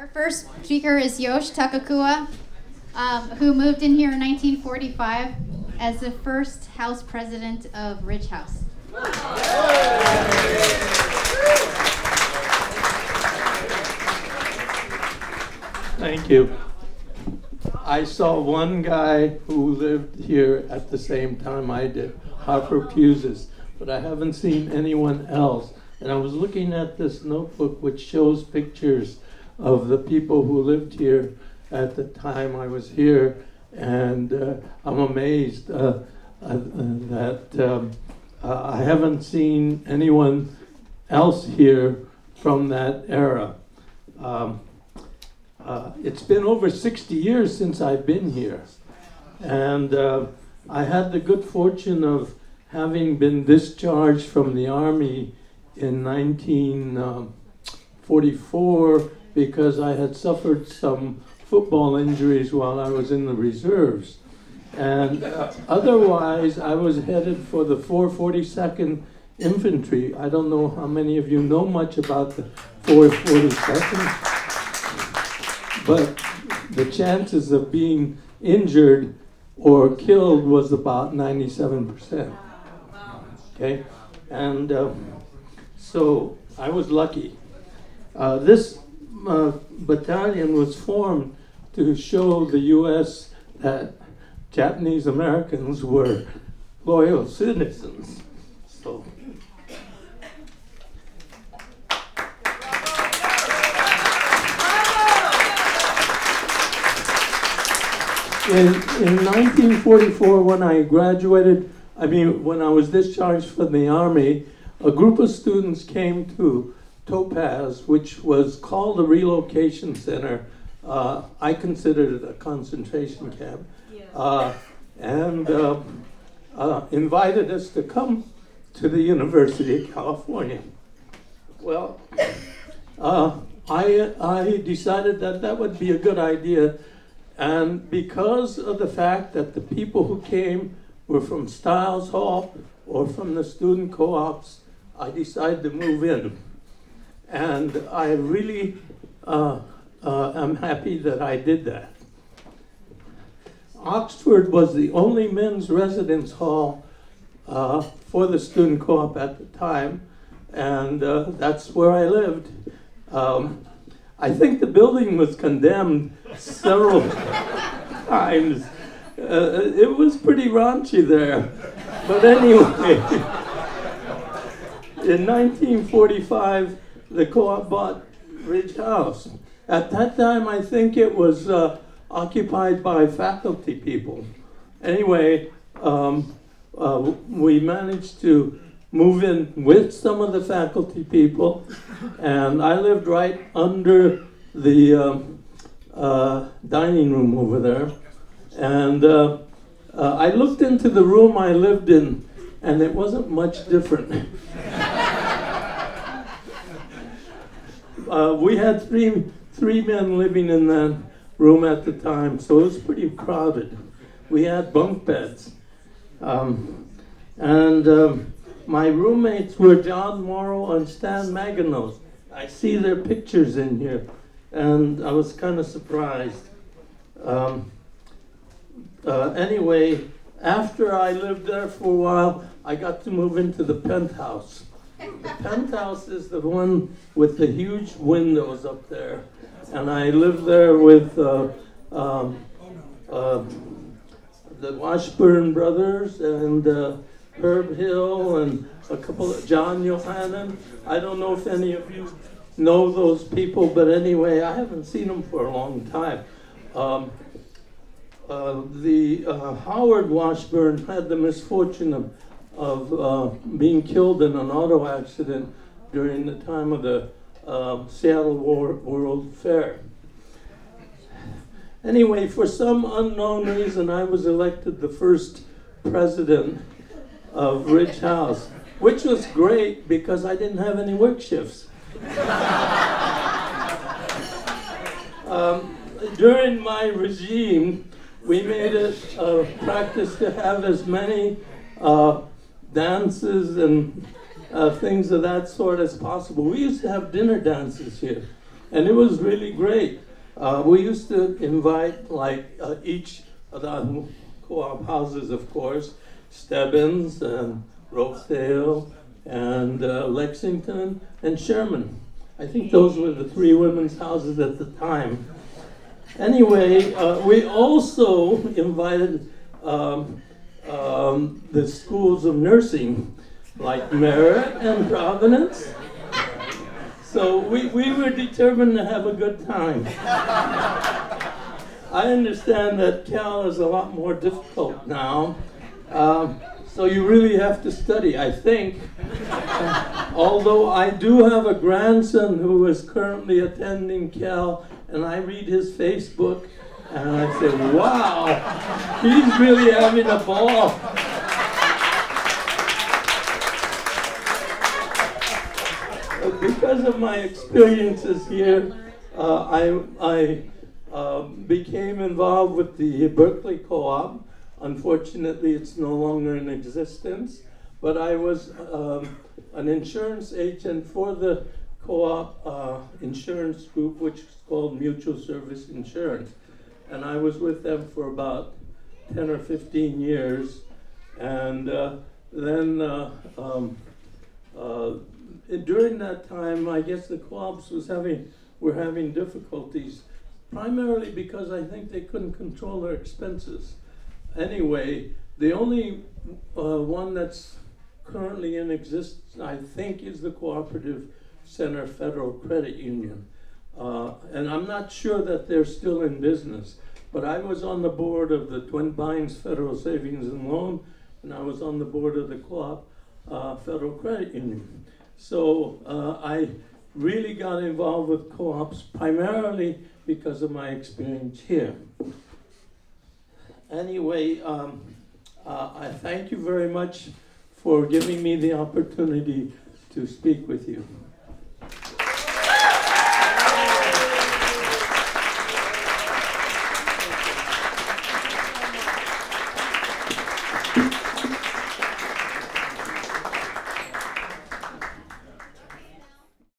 Our first speaker is Yosh Takakua, who moved in here in 1945 as the first House President of Ridge House. Thank you. I saw one guy who lived here at the same time I did, Harper Puses, but I haven't seen anyone else. And I was looking at this notebook which shows pictures of the people who lived here at the time I was here, and I'm amazed that I haven't seen anyone else here from that era. It's been over 60 years since I've been here, and I had the good fortune of having been discharged from the Army in 1944 because I had suffered some football injuries while I was in the reserves. And otherwise, I was headed for the 442nd Infantry. I don't know how many of you know much about the 442nd, but the chances of being injured or killed was about 97%. Okay? And so I was lucky. This battalion was formed to show the U.S. that Japanese Americans were loyal citizens. So. In 1944, when I graduated, when I was discharged from the Army, a group of students came to Topaz, which was called a relocation center. I considered it a concentration camp, and invited us to come to the University of California. Well, I decided that that would be a good idea, and because of the fact that the people who came were from Stiles Hall or from the student co-ops, I decided to move in. And I really am happy that I did that. Oxford was the only men's residence hall for the student co-op at the time, and that's where I lived. I think the building was condemned several times. It was pretty raunchy there. But anyway, in 1945, the co-op bought Ridge House. At that time, I think it was occupied by faculty people. Anyway, we managed to move in with some of the faculty people, and I lived right under the dining room over there. And I looked into the room I lived in, and it wasn't much different. We had three men living in that room at the time, so it was pretty crowded. We had bunk beds. My roommates were John Morrow and Stan Maganos. I see their pictures in here, and I was kind of surprised. Anyway, after I lived there for a while, I got to move into the penthouse. The penthouse is the one with the huge windows up there, and I lived there with the Washburn brothers and Herb Hill and a couple of John Johannan. I don't know if any of you know those people, but anyway, I haven't seen them for a long time. Howard Washburn had the misfortune of being killed in an auto accident during the time of the Seattle World Fair. Anyway, for some unknown reason, I was elected the first president of Ridge House, which was great because I didn't have any work shifts. During my regime, we made it a practice to have as many dances and things of that sort as possible. We used to have dinner dances here. And it was really great. We used to invite each of the co-op houses, of course, Stebbins and Rosedale and Lexington and Sherman. I think those were the three women's houses at the time. Anyway, we also invited the schools of nursing, like Merritt and Providence. So we were determined to have a good time. I understand that Cal is a lot more difficult now. So you really have to study, I think. Although I do have a grandson who is currently attending Cal, and I read his Facebook, and I say, wow, he's really having a ball. Because of my experiences here, I became involved with the Berkeley Co-op. Unfortunately, it's no longer in existence, but I was an insurance agent for the co-op insurance group, which is called Mutual Service Insurance. And I was with them for about 10 or 15 years. And then during that time, I guess the co-ops were having difficulties, primarily because I think they couldn't control their expenses. Anyway, the only one that's currently in existence, I think, is the Co-operative Center Federal Credit Union. And I'm not sure that they're still in business, but I was on the board of the Twin Pines Federal Savings and Loan, and I was on the board of the Co-op Federal Credit Union. So I really got involved with co-ops primarily because of my experience here. Anyway, I thank you very much for giving me the opportunity to speak with you.